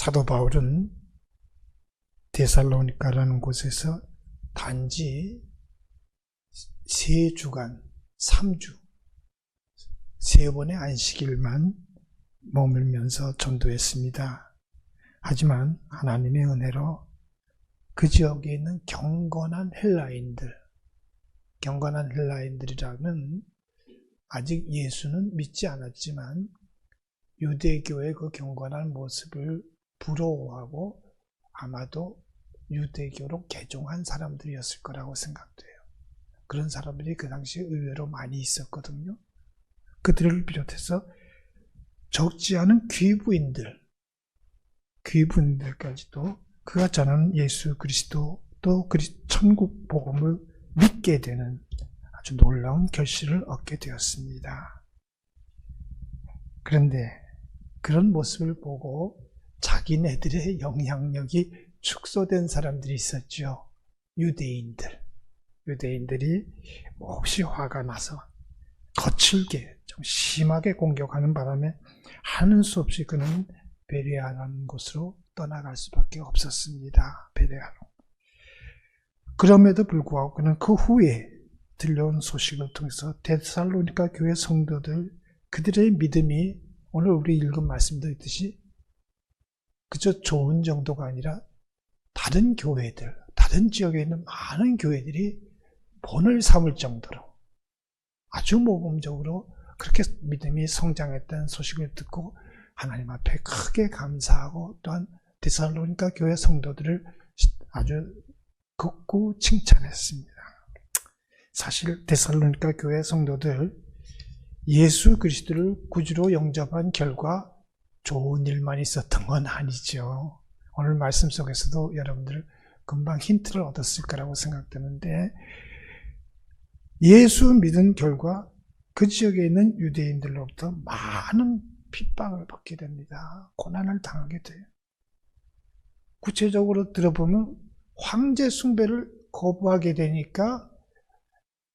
사도 바울은 데살로니가라는 곳에서 단지 3주간, 3주, 3번의 안식일만 머물면서 전도했습니다. 하지만 하나님의 은혜로 그 지역에 있는 경건한 헬라인들이라면 아직 예수는 믿지 않았지만 유대교의 그 경건한 모습을 부러워하고 아마도 유대교로 개종한 사람들이었을 거라고 생각돼요. 그런 사람들이 그 당시에 의외로 많이 있었거든요. 그들을 비롯해서 적지 않은 귀부인들까지도 그가 전하는 예수 그리스도 또 천국 복음을 믿게 되는 아주 놀라운 결실을 얻게 되었습니다. 그런데 그런 모습을 보고 자기네들의 영향력이 축소된 사람들이 있었죠. 유대인들이 몹시 화가 나서 거칠게 좀 심하게 공격하는 바람에 하는 수 없이 그는 베레아라는 곳으로 떠나갈 수밖에 없었습니다. 베레아로. 그럼에도 불구하고 그는 그 후에 들려온 소식을 통해서 데살로니가 교회 성도들 그들의 믿음이 오늘 우리 읽은 말씀도 있듯이 그저 좋은 정도가 아니라 다른 교회들, 다른 지역에 있는 많은 교회들이 본을 삼을 정도로 아주 모범적으로 그렇게 믿음이 성장했다는 소식을 듣고 하나님 앞에 크게 감사하고 또한 데살로니가 교회 성도들을 아주 극구 칭찬했습니다. 사실 데살로니가 교회 성도들 예수 그리스도를 구주로 영접한 결과 좋은 일만 있었던 건 아니죠. 오늘 말씀 속에서도 여러분들 금방 힌트를 얻었을 거라고 생각되는데 예수 믿은 결과 그 지역에 있는 유대인들로부터 많은 핍박을 받게 됩니다. 고난을 당하게 돼요. 구체적으로 들어보면 황제 숭배를 거부하게 되니까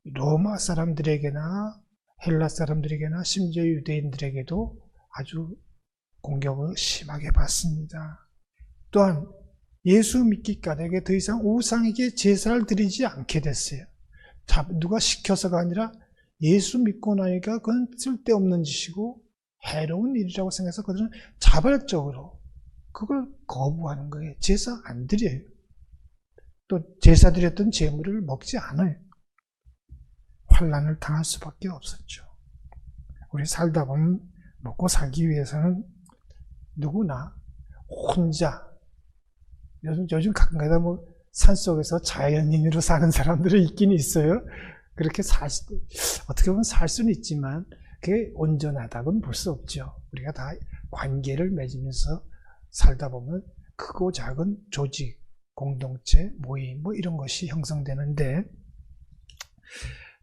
로마 사람들에게나 헬라 사람들에게나 심지어 유대인들에게도 아주 공격을 심하게 받습니다. 또한 예수 믿기 까닭에 더 이상 우상에게 제사를 드리지 않게 됐어요. 누가 시켜서가 아니라 예수 믿고 나니까 그건 쓸데없는 짓이고 해로운 일이라고 생각해서 그들은 자발적으로 그걸 거부하는 거예요. 제사 안 드려요. 또 제사 드렸던 제물을 먹지 않아요. 환난을 당할 수밖에 없었죠. 우리 살다 보면 먹고 살기 위해서는 누구나 혼자 요즘 가끔가다 산속에서 자연인으로 사는 사람들이 있긴 있어요. 그렇게 어떻게 보면 살 수는 있지만 그게 온전하다고는 볼 수 없죠. 우리가 다 관계를 맺으면서 살다 보면 크고 작은 조직, 공동체, 모임 이런 것이 형성되는데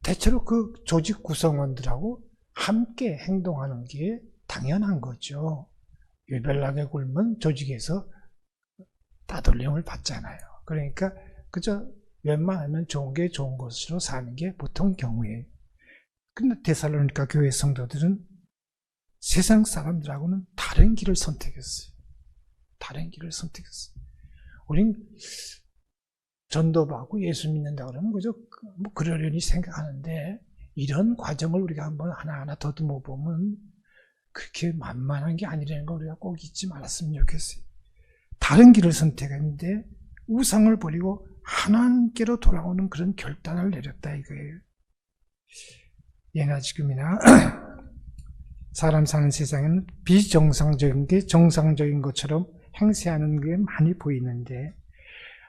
대체로 그 조직 구성원들하고 함께 행동하는 게 당연한 거죠. 유별나게 굴면 조직에서 따돌림을 받잖아요. 그러니까 그저 웬만하면 좋은 게 좋은 것으로 사는 게 보통 경우예요. 근데 데살로니가 교회 성도들은 세상 사람들하고는 다른 길을 선택했어요. 우린 전도받고 예수 믿는다 그러면 그저 그러려니 생각하는데 이런 과정을 우리가 한번 하나하나 더듬어 보면 그렇게 만만한 게 아니라는 걸 우리가 꼭 잊지 말았으면 좋겠어요. 다른 길을 선택했는데 우상을 버리고 하나님께로 돌아오는 그런 결단을 내렸다 이거예요. 예나 지금이나 사람 사는 세상에는 비정상적인 게 정상적인 것처럼 행세하는 게 많이 보이는데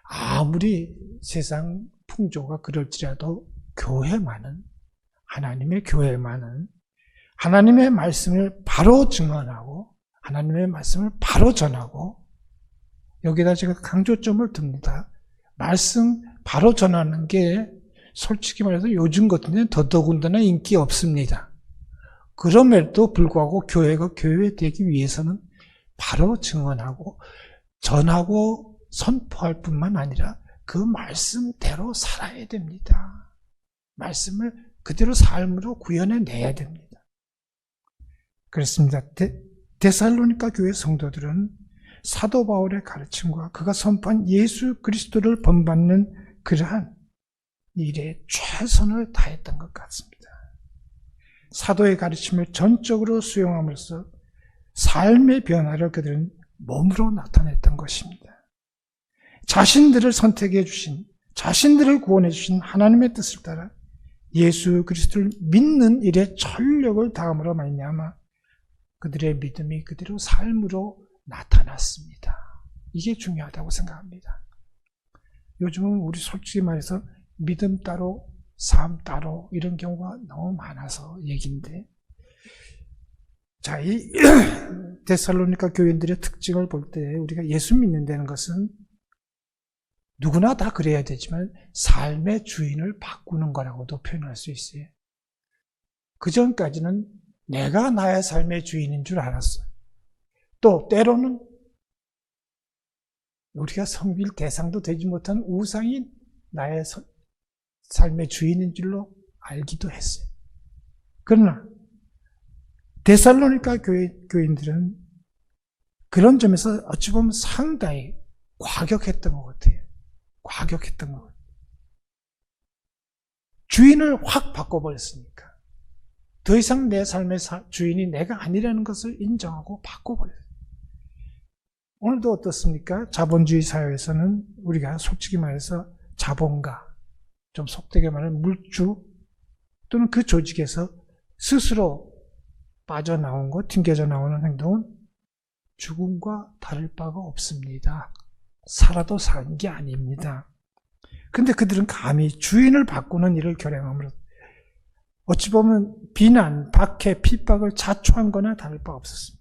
아무리 세상 풍조가 그럴지라도 하나님의 교회만은 하나님의 말씀을 바로 증언하고 하나님의 말씀을 바로 전하고 여기다 제가 강조점을 둡니다. 말씀 바로 전하는 게 솔직히 말해서 요즘 같은 데는 더더군다나 인기 없습니다. 그럼에도 불구하고 교회가 교회되기 위해서는 바로 증언하고 전하고 선포할 뿐만 아니라 그 말씀대로 살아야 됩니다. 말씀을 그대로 삶으로 구현해내야 됩니다. 그렇습니다. 데살로니가 교회 성도들은 사도 바울의 가르침과 그가 선포한 예수 그리스도를 본받는 그러한 일에 최선을 다했던 것 같습니다. 사도의 가르침을 전적으로 수용함으로써 삶의 변화를 그들은 몸으로 나타냈던 것입니다. 자신들을 선택해 주신, 자신들을 구원해 주신 하나님의 뜻을 따라 예수 그리스도를 믿는 일에 전력을 다함으로 말미암아 그들의 믿음이 그대로 삶으로 나타났습니다. 이게 중요하다고 생각합니다. 요즘은 우리 솔직히 말해서 믿음 따로 삶 따로 이런 경우가 너무 많아서 얘기인데, 자, 이 데살로니가 교인들의 특징을 볼 때 우리가 예수 믿는다는 것은 누구나 다 그래야 되지만 삶의 주인을 바꾸는 거라고도 표현할 수 있어요. 그 전까지는 내가 나의 삶의 주인인 줄 알았어요. 또 때로는 우리가 섬길 대상도 되지 못한 우상이 나의 삶의 주인인 줄로 알기도 했어요. 그러나 데살로니가 교인들은 그런 점에서 어찌 보면 상당히 과격했던 것 같아요. 과격했던 것 같아요. 주인을 확 바꿔버렸으니까. 더 이상 내 삶의 주인이 내가 아니라는 것을 인정하고 바꿔버려요. 오늘도 어떻습니까? 자본주의 사회에서는 우리가 솔직히 말해서 자본가, 좀 속되게 말하면 물주 또는 그 조직에서 스스로 빠져나온 것, 튕겨져 나오는 행동은 죽음과 다를 바가 없습니다. 살아도 산 게 아닙니다. 근데 그들은 감히 주인을 바꾸는 일을 결행함으로 어찌 보면 비난, 박해, 핍박을 자초한 거나 다를 바 없었습니다.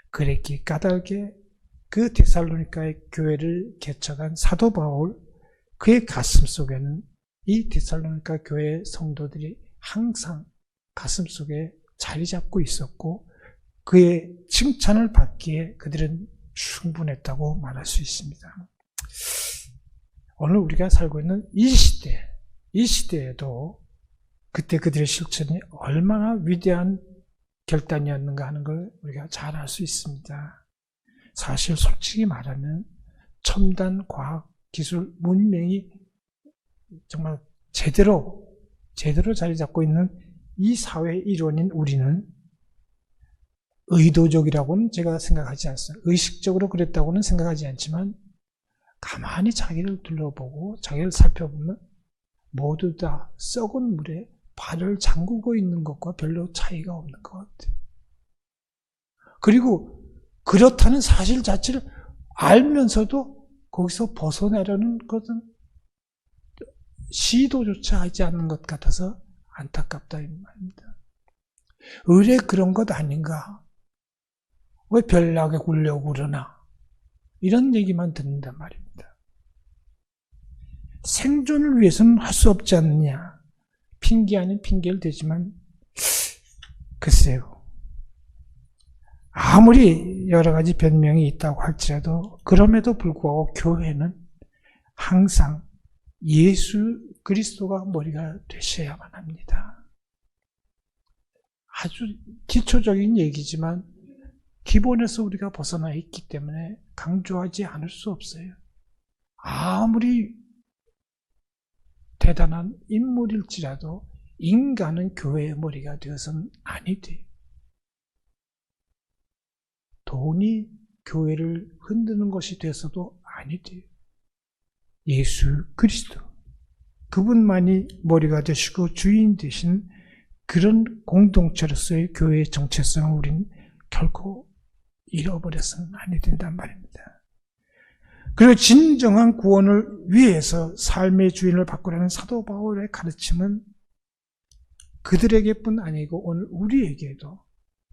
그랬기에 까닭에 그 데살로니가의 교회를 개척한 사도 바울, 그의 가슴 속에는 이 데살로니가 교회 성도들이 항상 가슴 속에 자리 잡고 있었고 그의 칭찬을 받기에 그들은 충분했다고 말할 수 있습니다. 오늘 우리가 살고 있는 이 시대에도 그때 그들의 실천이 얼마나 위대한 결단이었는가 하는 걸 우리가 잘 알 수 있습니다. 사실 솔직히 말하면 첨단 과학, 기술, 문명이 정말 제대로 자리 잡고 있는 이 사회의 일원인 우리는 의도적이라고는 제가 생각하지 않습니다. 의식적으로 그랬다고는 생각하지 않지만 가만히 자기를 둘러보고 자기를 살펴보면 모두 다 썩은 물에 발을 잠그고 있는 것과 별로 차이가 없는 것 같아요. 그리고 그렇다는 사실 자체를 알면서도 거기서 벗어나려는 것은 시도조차 하지 않는 것 같아서 안타깝다 이 말입니다. 의뢰 그런 것 아닌가? 왜 별나게 굴려고 그러나? 이런 얘기만 듣는단 말입니다. 생존을 위해서는 할 수 없지 않느냐? 핑계 아닌 핑계를 대지만 글쎄요. 아무리 여러 가지 변명이 있다고 할지라도 그럼에도 불구하고 교회는 항상 예수 그리스도가 머리가 되셔야만 합니다. 아주 기초적인 얘기지만 기본에서 우리가 벗어나 있기 때문에 강조하지 않을 수 없어요. 아무리 대단한 인물일지라도 인간은 교회의 머리가 되어서는 아니 돼요. 돈이 교회를 흔드는 것이 돼서도 아니 돼요. 예수 그리스도 그분만이 머리가 되시고 주인 되신 그런 공동체로서의 교회의 정체성을 우리는 결코 잃어버려서는 아니 된단 말입니다. 그리고 진정한 구원을 위해서 삶의 주인을 바꾸라는 사도 바울의 가르침은 그들에게뿐 아니고 오늘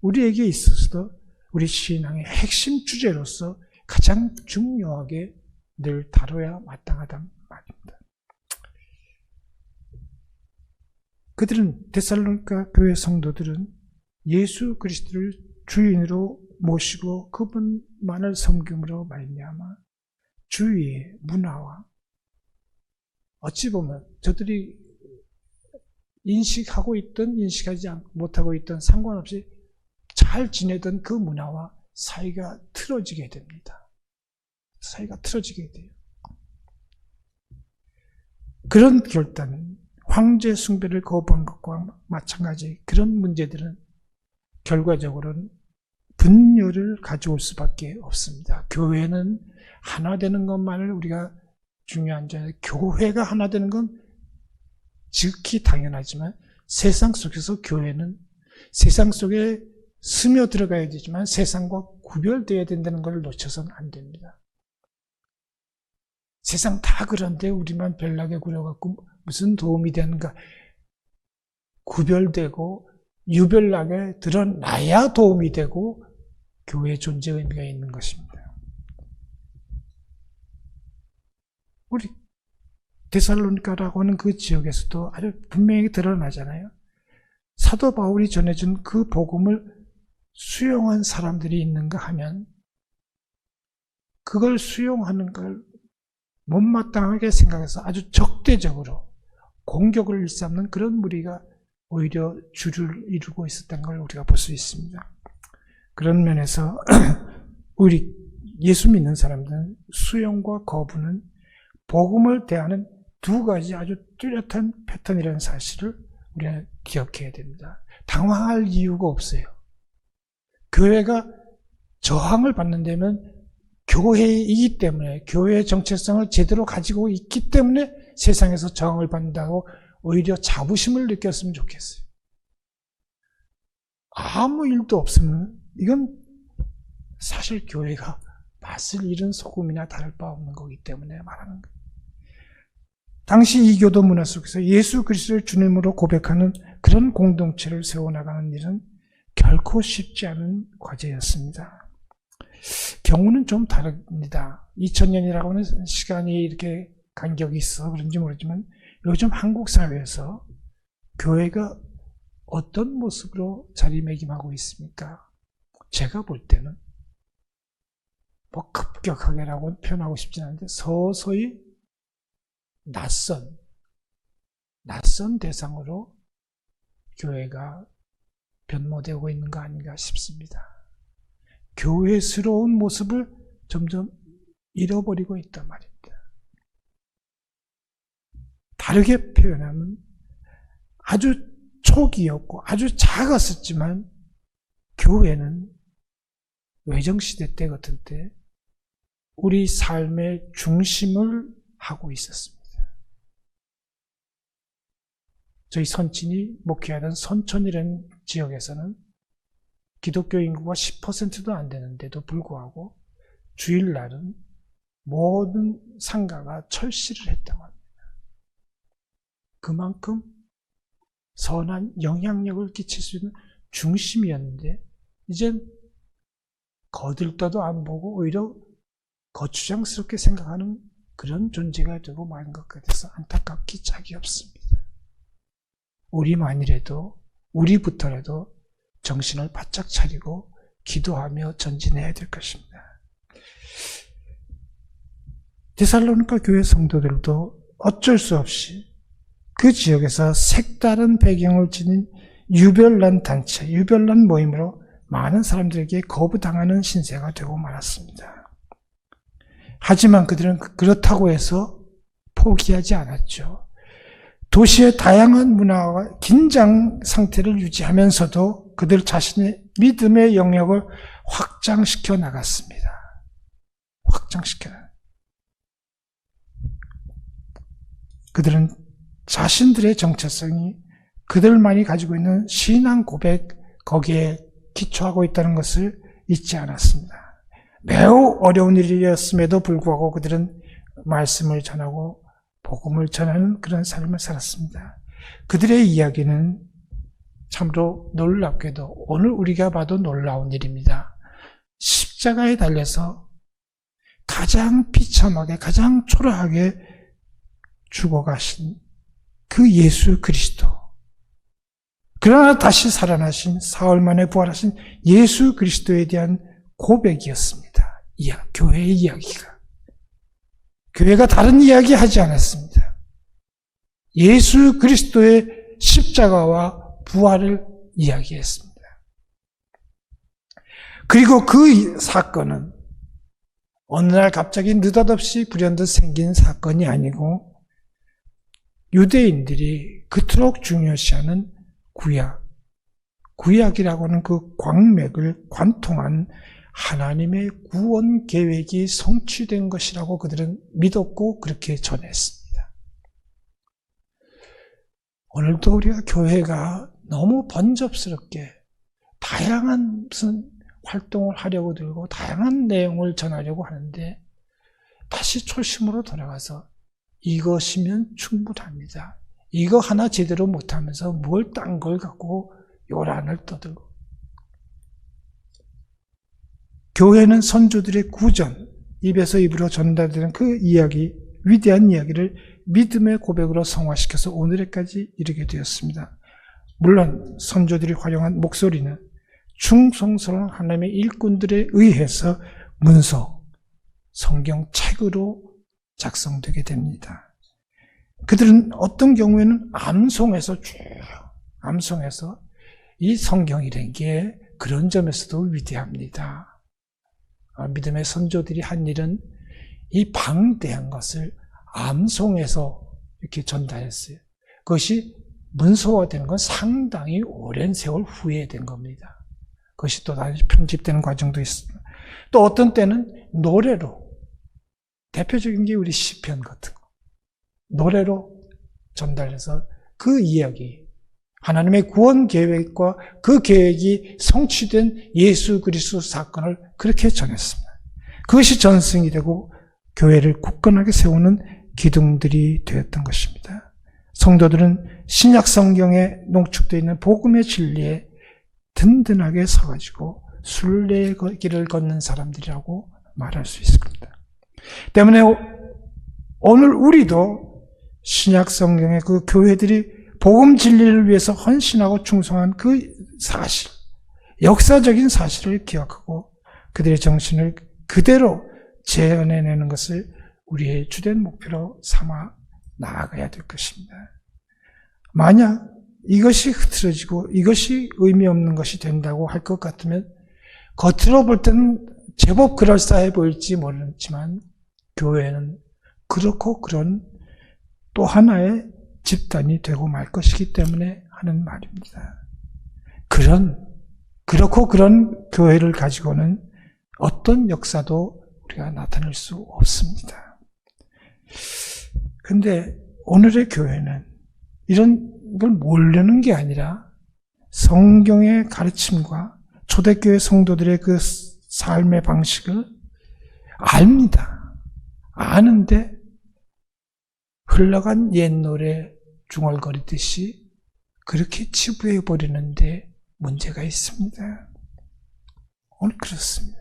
우리에게 있어서도 우리 신앙의 핵심 주제로서 가장 중요하게 늘 다뤄야 마땅하단 말입니다. 데살로니가 교회 성도들은 예수 그리스도를 주인으로 모시고 그분만을 섬김으로 말미암아 주위의 문화와 어찌 보면 저들이 인식하고 있든 인식하지 못하고 있든 상관없이 잘 지내던 그 문화와 사이가 틀어지게 됩니다. 사이가 틀어지게 돼요. 그런 결단, 황제 숭배를 거부한 것과 마찬가지 그런 문제들은 결과적으로는 분열을 가져올 수밖에 없습니다. 교회는 하나 되는 것만을 우리가 중요한 줄 알아요. 교회가 하나 되는 건 지극히 당연하지만 세상 속에서 교회는 세상 속에 스며들어가야 되지만 세상과 구별되어야 된다는 걸 놓쳐서는 안 됩니다. 세상 다 그런데 우리만 별나게 구려갖고 무슨 도움이 되는가. 구별되고 유별나게 드러나야 도움이 되고 교회의 존재 의미가 있는 것입니다. 우리 데살로니가라고 하는 그 지역에서도 아주 분명히 드러나잖아요. 사도 바울이 전해준 그 복음을 수용한 사람들이 있는가 하면 그걸 수용하는 걸 못마땅하게 생각해서 아주 적대적으로 공격을 일삼는 그런 무리가 오히려 주를 이루고 있었던 걸 우리가 볼 수 있습니다. 그런 면에서 우리 예수 믿는 사람들은 수용과 거부는 복음을 대하는 두 가지 아주 뚜렷한 패턴이라는 사실을 우리가 기억해야 됩니다. 당황할 이유가 없어요. 교회가 저항을 받는다면 교회이기 때문에 교회의 정체성을 제대로 가지고 있기 때문에 세상에서 저항을 받는다고 오히려 자부심을 느꼈으면 좋겠어요. 아무 일도 없으면 이건 사실 교회가 맛을 잃은 소금이나 다를 바 없는 거기 때문에 말하는 거예요. 당시 이 교도 문화 속에서 예수 그리스도를 주님으로 고백하는 그런 공동체를 세워나가는 일은 결코 쉽지 않은 과제였습니다. 경우는 좀 다릅니다. 2000년이라고 하는 시간이 이렇게 간격이 있어 그런지 모르지만 요즘 한국 사회에서 교회가 어떤 모습으로 자리매김하고 있습니까? 제가 볼 때는 뭐 급격하게라고 표현하고 싶진 않은데 서서히 낯선 대상으로 교회가 변모되고 있는 거 아닌가 싶습니다. 교회스러운 모습을 점점 잃어버리고 있단 말입니다. 다르게 표현하면 아주 초기였고 아주 작았었지만 교회는 외정시대 때 같은 때 우리 삶의 중심을 하고 있었습니다. 저희 선친이 목회하던 선천이라는 지역에서는 기독교 인구가 10%도 안 되는데도 불구하고 주일날은 모든 상가가 철시를 했다고 합니다. 그만큼 선한 영향력을 끼칠 수 있는 중심이었는데 이젠 거들떠도 안 보고 오히려 거추장스럽게 생각하는 그런 존재가 되고 마는 것 같아서 안타깝기 짝이 없습니다. 우리만이라도 우리부터라도 정신을 바짝 차리고 기도하며 전진해야 될 것입니다. 데살로니가 교회 성도들도 어쩔 수 없이 그 지역에서 색다른 배경을 지닌 유별난 단체, 유별난 모임으로 많은 사람들에게 거부당하는 신세가 되고 말았습니다. 하지만 그들은 그렇다고 해서 포기하지 않았죠. 도시의 다양한 문화와 긴장 상태를 유지하면서도 그들 자신의 믿음의 영역을 확장시켜 나갔습니다. 그들은 자신들의 정체성이 그들만이 가지고 있는 신앙 고백, 거기에 기초하고 있다는 것을 잊지 않았습니다. 매우 어려운 일이었음에도 불구하고 그들은 말씀을 전하고 복음을 전하는 그런 삶을 살았습니다. 그들의 이야기는 참으로 놀랍게도 오늘 우리가 봐도 놀라운 일입니다. 십자가에 달려서 가장 비참하게 가장 초라하게 죽어가신 그 예수 그리스도, 그러나 다시 살아나신 사흘 만에 부활하신 예수 그리스도에 대한 고백이었습니다. 교회의 이야기가. 교회가 다른 이야기 하지 않았습니다. 예수 그리스도의 십자가와 부활을 이야기했습니다. 그리고 그 사건은 어느 날 갑자기 느닷없이 불현듯 생긴 사건이 아니고 유대인들이 그토록 중요시하는 구약이라고 하는 그 광맥을 관통한 하나님의 구원 계획이 성취된 것이라고 그들은 믿었고 그렇게 전했습니다. 오늘도 우리가 교회가 너무 번잡스럽게 다양한 무슨 활동을 하려고 들고 다양한 내용을 전하려고 하는데 다시 초심으로 돌아가서 이것이면 충분합니다. 이거 하나 제대로 못하면서 뭘 딴 걸 갖고 요란을 떠들고. 교회는 선조들의 구전, 입에서 입으로 전달되는 그 이야기, 위대한 이야기를 믿음의 고백으로 성화시켜서 오늘에까지 이르게 되었습니다. 물론 선조들이 활용한 목소리는 충성스러운 하나님의 일꾼들에 의해서 문서, 성경책으로 작성되게 됩니다. 그들은 어떤 경우에는 암송해서 이 성경이라는 게 그런 점에서도 위대합니다. 믿음의 선조들이 한 일은 이 방대한 것을 암송해서 이렇게 전달했어요. 그것이 문서화되는 건 상당히 오랜 세월 후에 된 겁니다. 그것이 또 다시 편집되는 과정도 있습니다. 또 어떤 때는 노래로, 대표적인 게 우리 시편 같은 거, 노래로 전달해서 그 이야기, 하나님의 구원 계획과 그 계획이 성취된 예수 그리스도 사건을 그렇게 전했습니다. 그것이 전승이 되고 교회를 굳건하게 세우는 기둥들이 되었던 것입니다. 성도들은 신약 성경에 농축되어 있는 복음의 진리에 든든하게 서가지고 순례의 길을 걷는 사람들이라고 말할 수 있을 겁니다. 때문에 오늘 우리도 신약 성경의 그 교회들이 복음 진리를 위해서 헌신하고 충성한 그 사실, 역사적인 사실을 기억하고 그들의 정신을 그대로 재현해내는 것을 우리의 주된 목표로 삼아 나아가야 될 것입니다. 만약 이것이 흐트러지고 이것이 의미 없는 것이 된다고 할 것 같으면 겉으로 볼 때는 제법 그럴싸해 보일지 모르지만 교회는 그렇고 그런 또 하나의 집단이 되고 말 것이기 때문에 하는 말입니다. 그렇고 그런 교회를 가지고는 어떤 역사도 우리가 나타낼 수 없습니다. 근데 오늘의 교회는 이런 걸 모르는 게 아니라 성경의 가르침과 초대교회 성도들의 그 삶의 방식을 압니다. 아는데 흘러간 옛 노래 중얼거리듯이 그렇게 치부해버리는데 문제가 있습니다. 오늘 그렇습니다.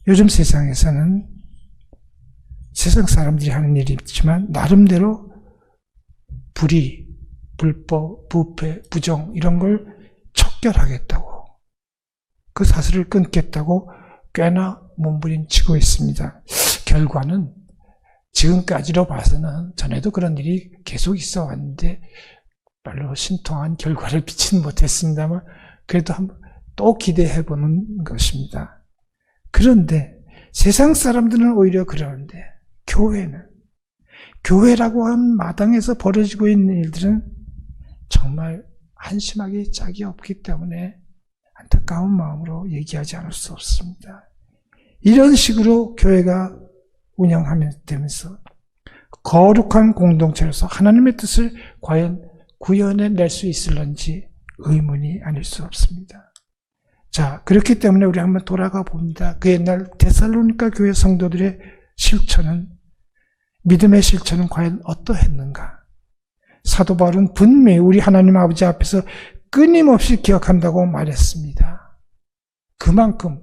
요즘 세상에서는 세상 사람들이 하는 일이 있지만 나름대로 불의, 불법, 부패, 부정 이런 걸 척결하겠다고 그 사슬을 끊겠다고 꽤나 몸부림치고 있습니다. 결과는 지금까지로 봐서는 전에도 그런 일이 계속 있어 왔는데 별로 신통한 결과를 빚지는 못했습니다만 그래도 한번 또 기대해보는 것입니다. 그런데 세상 사람들은 오히려 그러는데 교회라고 한 마당에서 벌어지고 있는 일들은 정말 한심하기 짝이 없기 때문에 안타까운 마음으로 얘기하지 않을 수 없습니다. 이런 식으로 교회가 운영하면서 거룩한 공동체로서 하나님의 뜻을 과연 구현해낼 수 있을런지 의문이 아닐 수 없습니다. 자, 그렇기 때문에 우리 한번 돌아가 봅니다. 그 옛날 데살로니가 교회 성도들의 실천은, 믿음의 실천은 과연 어떠했는가? 사도 바울은 분명히 우리 하나님 아버지 앞에서 끊임없이 기억한다고 말했습니다. 그만큼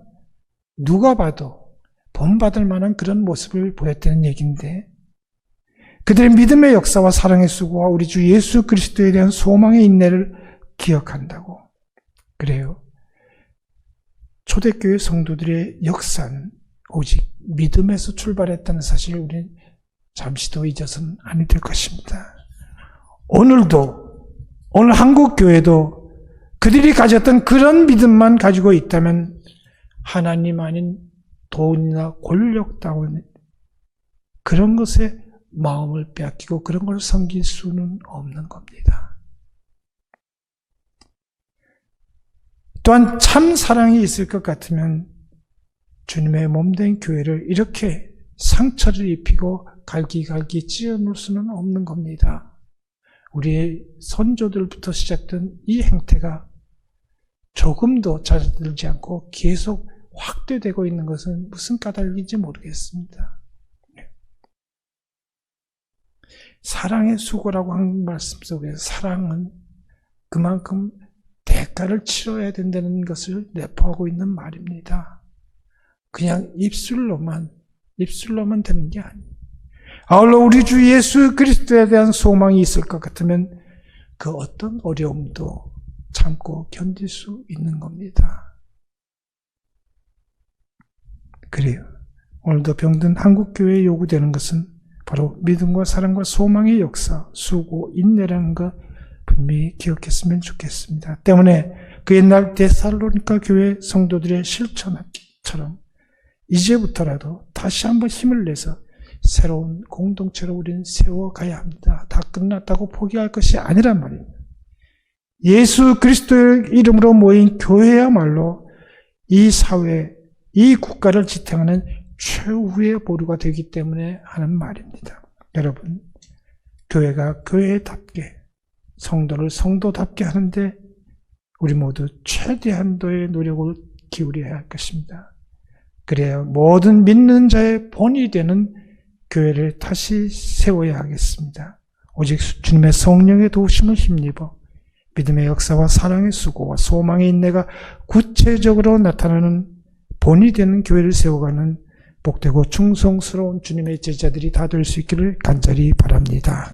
누가 봐도 본받을 만한 그런 모습을 보였다는 얘기인데 그들의 믿음의 역사와 사랑의 수고와 우리 주 예수 그리스도에 대한 소망의 인내를 기억한다고. 그래요. 초대교회 성도들의 역사는 오직 믿음에서 출발했다는 사실을 우리는 잠시도 잊어서는 아니 될 것입니다. 오늘 한국 교회도 그들이 가졌던 그런 믿음만 가지고 있다면 하나님 아닌 돈이나 권력다운 그런 것에 마음을 빼앗기고 그런 걸 섬길 수는 없는 겁니다. 또한 참 사랑이 있을 것 같으면 주님의 몸된 교회를 이렇게 상처를 입히고 갈기갈기 찢어놓을 수는 없는 겁니다. 우리의 선조들부터 시작된 이 행태가 조금도 잦아들지 않고 계속 확대되고 있는 것은 무슨 까닭인지 모르겠습니다. 사랑의 수고라고 한 말씀 속에서 사랑은 그만큼 대가를 치러야 된다는 것을 내포하고 있는 말입니다. 그냥 입술로만 되는 게 아니에요. 아울러 우리 주 예수 그리스도에 대한 소망이 있을 것 같으면 그 어떤 어려움도 참고 견딜 수 있는 겁니다. 그래요. 오늘도 병든 한국교회에 요구되는 것은 바로 믿음과 사랑과 소망의 역사, 수고, 인내라는 것 분명히 기억했으면 좋겠습니다. 때문에 그 옛날 데살로니가 교회 성도들의 실천처럼 이제부터라도 다시 한번 힘을 내서 새로운 공동체로 우리는 세워가야 합니다. 다 끝났다고 포기할 것이 아니란 말입니다. 예수 그리스도의 이름으로 모인 교회야말로 이 사회, 이 국가를 지탱하는 최후의 보루가 되기 때문에 하는 말입니다. 여러분, 교회가 교회답게, 성도를 성도답게 하는데 우리 모두 최대한도의 노력을 기울여야 할 것입니다. 그래야 모든 믿는 자의 본이 되는 교회를 다시 세워야 하겠습니다. 오직 주님의 성령의 도우심을 힘입어 믿음의 역사와 사랑의 수고와 소망의 인내가 구체적으로 나타나는 본이 되는 교회를 세워가는 복되고 충성스러운 주님의 제자들이 다 될 수 있기를 간절히 바랍니다.